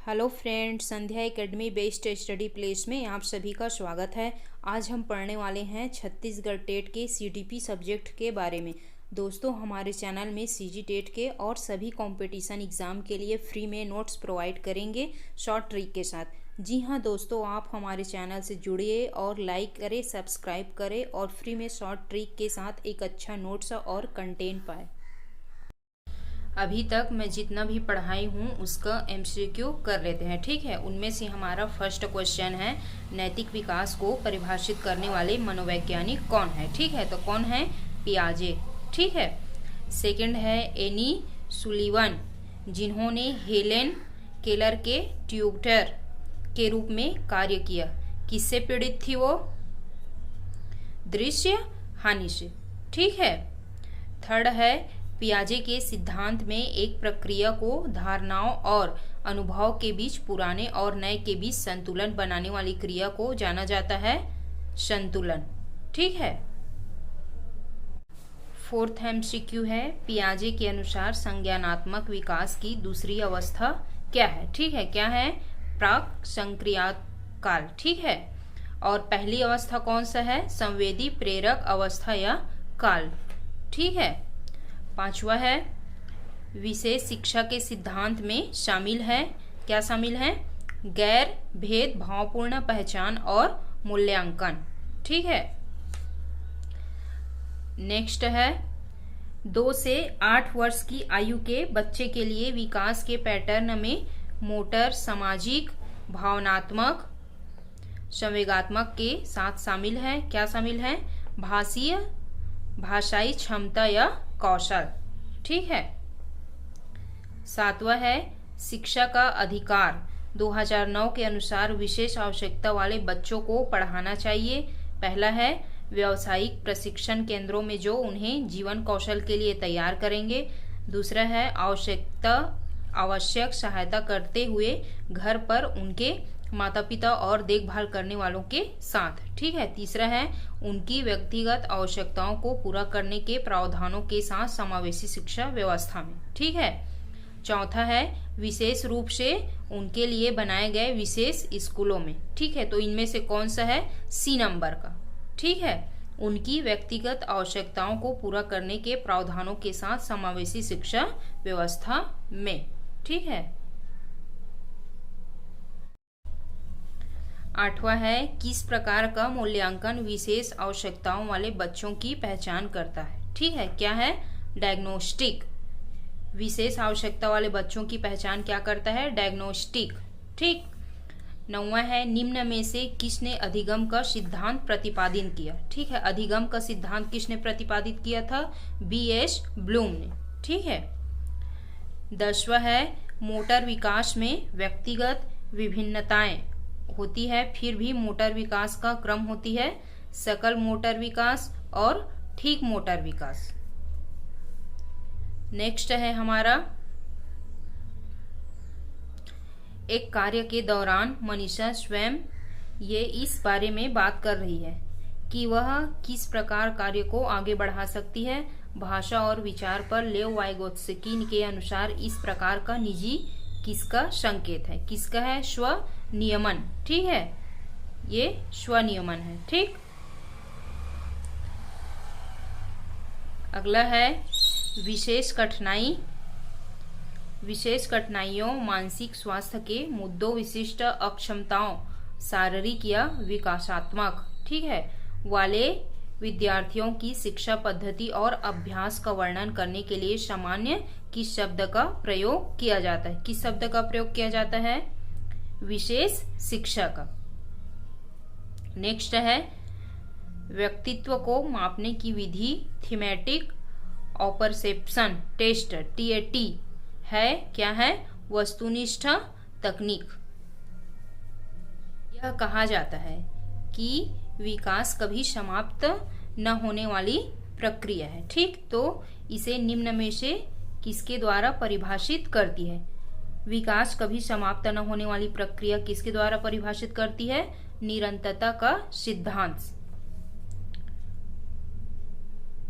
Hello friends, संध्या academy based study place में आप सभी का स्वागत है। आज हम पढ़ने वाले हैं छत्तीसगढ़ टेट के सीटीपी सब्जेक्ट के बारे में। दोस्तों, हमारे चैनल में सीजी टेट के और सभी कंपटीशन एग्ज़ाम के लिए फ्री में नोट्स प्रोवाइड करेंगे शॉर्ट ट्रिक के साथ। जी हाँ दोस्तों, आप हमारे चैनल से जुड़िए और लाइक करें, सब्सक्राइब करें और फ्री में शॉर्ट ट्रिक के साथ एक अच्छा नोट्स और कंटेंट पाए। अभी तक मैं जितना भी पढ़ाई हूँ उसका एमसीक्यू कर लेते हैं, ठीक है। उनमें से हमारा फर्स्ट क्वेश्चन है, नैतिक विकास को परिभाषित करने वाले मनोवैज्ञानिक कौन है, ठीक है। तो कौन है? पियाजे, ठीक है। सेकंड है एनी सुलिवन, जिन्होंने हेलेन केलर के ट्यूटर के रूप में कार्य किया। किससे पीड़ित थी वो? दृश्य हानि से, ठीक है। थर्ड है, पियाजे के सिद्धांत में एक प्रक्रिया को धारणाओं और अनुभव के बीच, पुराने और नए के बीच संतुलन बनाने वाली क्रिया को जाना जाता है संतुलन, ठीक है। फोर्थ एमसीक्यू है, पियाजे के अनुसार संज्ञानात्मक विकास की दूसरी अवस्था क्या है, ठीक है। क्या है? प्राक संक्रियात्मक काल, ठीक है। और पहली अवस्था कौन सा है? संवेदी प्रेरक अवस्था या काल, ठीक है। पांचवा है, विशेष शिक्षा के सिद्धांत में शामिल है, क्या शामिल है? गैर भेद भावपूर्ण पहचान और मूल्यांकन, ठीक है। नेक्स्ट है, 2 से 8 वर्ष की आयु के बच्चे के लिए विकास के पैटर्न में मोटर, सामाजिक, भावनात्मक, संवेगात्मक के साथ शामिल है, क्या शामिल है? भाषाई क्षमता या कौशल, ठीक है। सातवां है, शिक्षा का अधिकार 2009 के अनुसार विशेष आवश्यकता वाले बच्चों को पढ़ाना चाहिए। पहला है, व्यावसायिक प्रशिक्षण केंद्रों में जो उन्हें जीवन कौशल के लिए तैयार करेंगे। दूसरा है, आवश्यक सहायता करते हुए घर पर उनके माता पिता और देखभाल करने वालों के साथ, ठीक है। तीसरा है, उनकी व्यक्तिगत आवश्यकताओं को पूरा करने के प्रावधानों के साथ समावेशी शिक्षा व्यवस्था में, ठीक है। चौथा है, विशेष रूप से उनके लिए बनाए गए विशेष स्कूलों में, ठीक है। तो इनमें से कौन सा है? सी नंबर का, ठीक है। उनकी व्यक्तिगत आवश्यकताओं को पूरा करने के प्रावधानों के साथ समावेशी शिक्षा व्यवस्था में, ठीक है। आठवां है, किस प्रकार का मूल्यांकन विशेष आवश्यकताओं वाले बच्चों की पहचान करता है, ठीक है। क्या है? डायग्नोस्टिक। विशेष आवश्यकता वाले बच्चों की पहचान क्या करता है? डायग्नोस्टिक, ठीक। 9वां है, निम्न में से किसने अधिगम का सिद्धांत प्रतिपादित किया, ठीक है। अधिगम का सिद्धांत किसने प्रतिपादित किया था? BS ब्लूम ने, ठीक है। 10वां है, मोटर विकास में व्यक्तिगत विभिन्नताएं होती है, फिर भी मोटर विकास का क्रम होती है सकल मोटर विकास और ठीक मोटर विकास। नेक्स्ट है हमारा, एक कार्य के दौरान मनीषा स्वयं ये इस बारे में बात कर रही है कि वह किस प्रकार कार्य को आगे बढ़ा सकती है। भाषा और विचार पर लेव वाइगोत्स्की के अनुसार इस प्रकार का निजी किसका संकेत है? किसका है? स्वनियमन, ठीक है। ये स्वनियमन है, ठीक। अगला है, विशेष कठिनाइयों मानसिक स्वास्थ्य के मुद्दों, विशिष्ट अक्षमताओं, शारीरिक या विकासात्मक, ठीक है, वाले विद्यार्थियों की शिक्षा पद्धति और अभ्यास का वर्णन करने के लिए सामान्य किस शब्द का प्रयोग किया जाता है? किस शब्द का प्रयोग किया जाता है? विशेष शिक्षा का। नेक्स्ट है, व्यक्तित्व को मापने की विधि थीमेटिक ऑपरसेप्शन टेस्ट, TAT है, क्या है? वस्तुनिष्ठ तकनीक। यह कहा जाता है कि विकास कभी समाप्त न होने वाली प्रक्रिया है, ठीक। तो इसे निम्न में से किसके द्वारा परिभाषित करती है? विकास कभी समाप्त न होने वाली प्रक्रिया किसके द्वारा परिभाषित करती है? निरंतरता का सिद्धांत।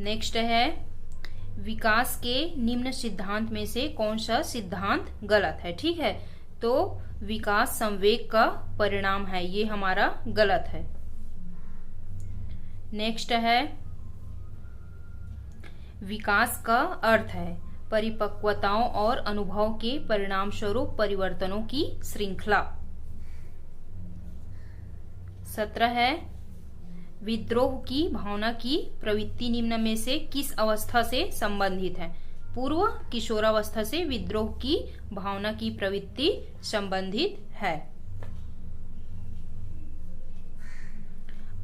नेक्स्ट है, विकास के निम्न सिद्धांत में से कौन सा सिद्धांत गलत है, ठीक है। तो विकास संवेग का परिणाम है, ये हमारा गलत है। नेक्स्ट है विकास का अर्थ है परिपक्वताओं और अनुभव के परिणाम स्वरूप परिवर्तनों की श्रृंखला। 17 है विद्रोह की भावना की प्रवृत्ति निम्न में से किस अवस्था से संबंधित है? पूर्व किशोरावस्था से विद्रोह की भावना की प्रवृत्ति संबंधित है।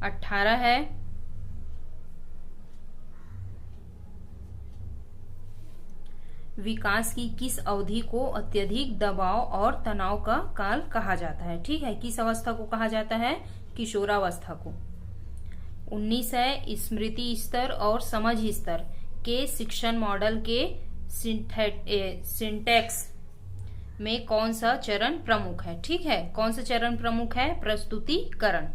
18 है विकास की किस अवधि को अत्यधिक दबाव और तनाव का काल कहा जाता है? ठीक है, किस अवस्था को कहा जाता है? किशोरावस्था को। 19 है स्मृति स्तर और समझ स्तर के शिक्षण मॉडल के सिंटैक्स में कौन सा चरण प्रमुख है? ठीक है, कौन सा चरण प्रमुख है? प्रस्तुतिकरण।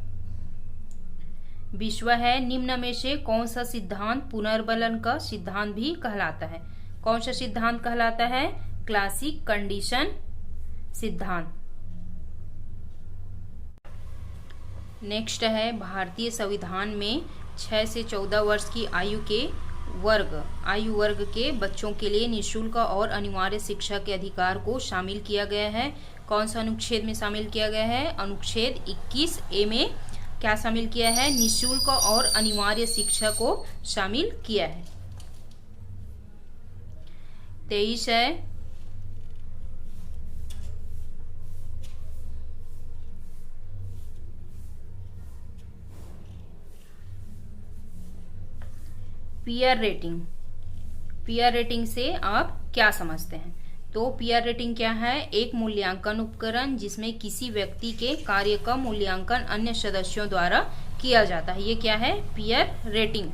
20 है निम्न में से कौन सा सिद्धांत पुनर्बलन का सिद्धांत भी कहलाता है? कौन सा सिद्धांत कहलाता है? क्लासिक कंडीशन सिद्धांत। नेक्स्ट है भारतीय संविधान में 6 से 14 वर्ष की आयु वर्ग के बच्चों के लिए निःशुल्क और अनिवार्य शिक्षा के अधिकार को शामिल किया गया है। कौन सा अनुच्छेद में शामिल किया गया है? अनुच्छेद 21A में क्या शामिल किया है? निःशुल्क और अनिवार्य शिक्षा को शामिल किया है। 23 है पीयर रेटिंग। पीयर रेटिंग से आप क्या समझते हैं? तो पीयर रेटिंग क्या है? एक मूल्यांकन उपकरण जिसमें किसी व्यक्ति के कार्य का मूल्यांकन अन्य सदस्यों द्वारा किया जाता है, ये क्या है? Peer rating.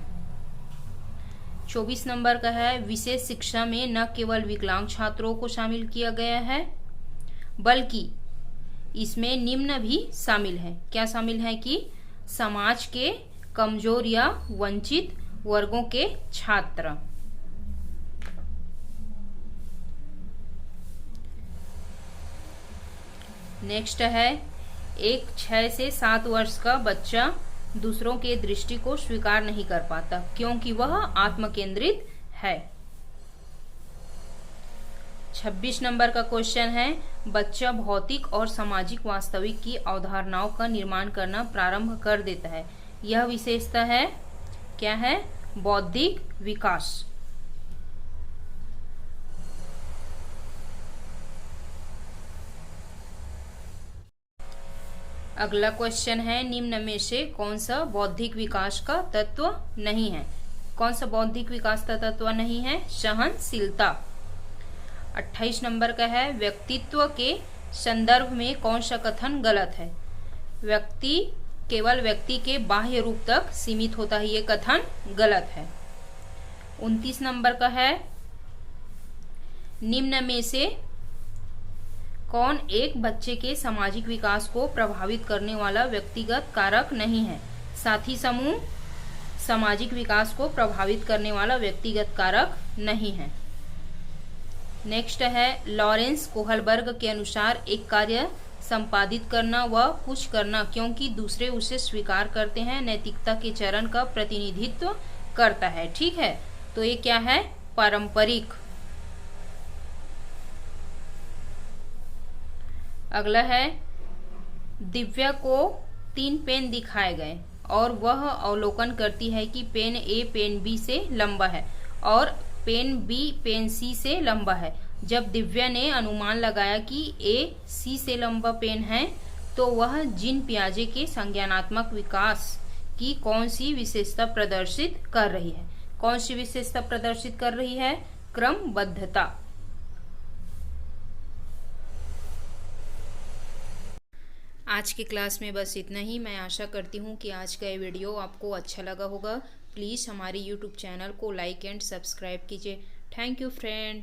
24 नंबर का है विशेष शिक्षा में न केवल विकलांग छात्रों को शामिल किया गया है बल्कि इसमें निम्न भी शामिल है। क्या शामिल है? कि समाज के कमजोर या वंचित वर्गों के छात्र। नेक्स्ट है एक 6 से 7 वर्ष का बच्चा दूसरों के दृष्टि को स्वीकार नहीं कर पाता क्योंकि वह आत्मकेंद्रित है। 26 नंबर का क्वेश्चन है बच्चा भौतिक और सामाजिक वास्तविक की अवधारणाओं का निर्माण करना प्रारंभ कर देता है, यह विशेषता है क्या है? बौद्धिक विकास। अगला क्वेश्चन है निम्न में से कौन सा बौद्धिक विकास का तत्व नहीं है? कौन सा बौद्धिक विकास का तत्व नहीं है? सहनशीलता। 28 नंबर का है व्यक्तित्व के संदर्भ में कौन सा कथन गलत है? व्यक्ति केवल व्यक्ति के बाह्य रूप तक सीमित होता है, ये कथन गलत है। 29 नंबर का है निम्न में से कौन एक बच्चे के सामाजिक विकास को प्रभावित करने वाला व्यक्तिगत कारक नहीं है? साथी समूह सामाजिक विकास को प्रभावित करने वाला व्यक्तिगत कारक नहीं है। नेक्स्ट है लॉरेंस कोहलबर्ग के अनुसार एक कार्य संपादित करना व कुछ करना क्योंकि दूसरे उसे स्वीकार करते हैं नैतिकता के चरण का प्रतिनिधित्व करता है। ठीक है, तो ये क्या है? पारंपरिक। अगला है दिव्या को 3 पेन दिखाए गए और वह अवलोकन करती है कि पेन ए पेन बी से लंबा है और पेन बी पेन सी से लंबा है। जब दिव्या ने अनुमान लगाया कि ए सी से लंबा पेन है तो वह जीन पियाजे के संज्ञानात्मक विकास की कौन सी विशेषता प्रदर्शित कर रही है? कौन सी विशेषता प्रदर्शित कर रही है? क्रमबद्धता। आज की क्लास में बस इतना ही। मैं आशा करती हूँ कि आज का ये वीडियो आपको अच्छा लगा होगा। प्लीज़ हमारे YouTube चैनल को लाइक एंड सब्सक्राइब कीजिए। Thank you friend.